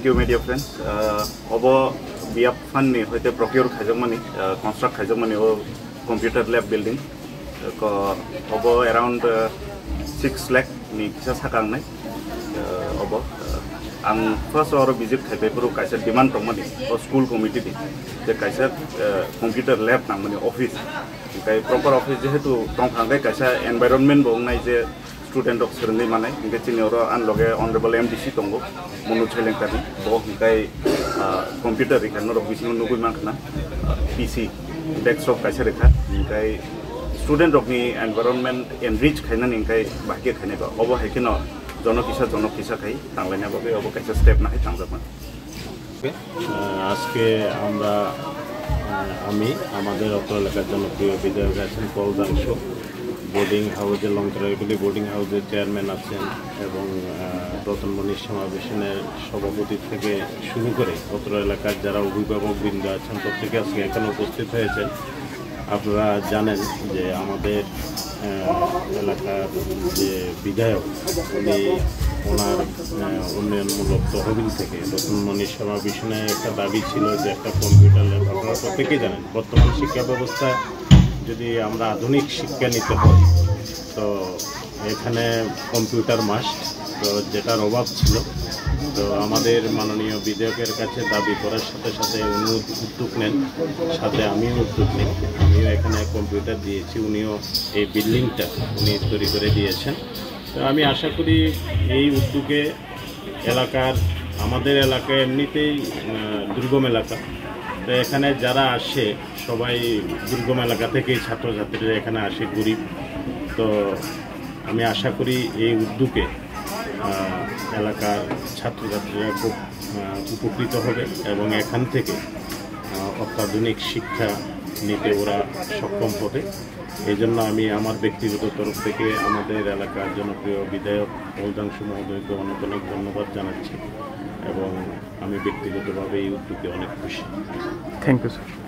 Thank you, media friends. Obo biap fund ni hoite procure khajak mani construct khajak mani o computer lab building ko obo around 6 lakh ni kisa sakang nai obo ang first or visit khaibe puru kaisa demand tongmani o school committee di je kaisa computer lab namani office kai proper office jehetu tongkhangai kaisa environment bong nai je student of Serendai Manai, hingga cini orang anloge honorable MDC tunggu, menu challenge tadi, boh hingga komputer ikan orang bising menunggu makna PC, desktop kaca rekha, hingga student of ni environment enrich kainan hingga bahagia kainan ko, obo hekino jono kisah kai, tanglenya bagai obo kaca step nahi tanggapan. আজকে আমরা আমাদের অত্র এলাকার জনপ্রিয় বিধায়ক আছেন পলদাংশ boarding হাউসের লংতরাইগুলি boarding হাউসের চেয়ারম্যান আছেন এবং রতনমণি সমাবেশনের সভাপতি থেকে শুরু করে অত্র এলাকার যারা অভিভাবকবৃন্দ আছেন প্রত্যেকে আজকে এখানে উপস্থিত হয়েছেন। আপনারা জানেন যে আমাদের এলাকার যে বিধায়ক উনি ওনার উন্নয়নমূলক তহবিল থেকে রতনমণি সমাবেশনে একটা দাবি ছিল যে একটা কম্পিউটার ল্যাব। আপনারা প্রত্যেকেই জানেন বর্তমান শিক্ষা ব্যবস্থায় যদি আমরা আধুনিক শিক্ষা নিতে হয় তো এখানে কম্পিউটার মাস্ট, তো যেটার অভাব ছিল। তো আমাদের মাননীয় বিধায়কের কাছে দাবি করার সাথে সাথে উনি উদ্যোগ নেন, সাথে আমিও উদ্যোগ নিই। আমিও এখানে কম্পিউটার দিয়েছি, উনিও এই বিল্ডিংটা উনি তৈরি করে দিয়েছেন। তো আমি আশা করি এই উদ্যোগে আমাদের এলাকায় এমনিতেই দুর্গম এলাকা, তো এখানে যারা আসে সবাই দুর্গম এলাকা থেকেই ছাত্রছাত্রীরা এখানে আসে গরিব। তো আমি আশা করি এই উদ্যোগে এলাকার ছাত্রছাত্রীরা খুব উপকৃত হবে এবং এখান থেকে অত্যাধুনিক শিক্ষা নিতে ওরা সক্ষম হবে। এই জন্য আমি আমার ব্যক্তিগত তরফ থেকে আমাদের এলাকার জনপ্রিয় বিধায়ক পলদাংশ মহোদয়কে অনেক অনেক ধন্যবাদ জানাচ্ছি এবং আমি ব্যক্তিগতভাবে এই উদ্যোগে অনেক খুশি। Thank you sir.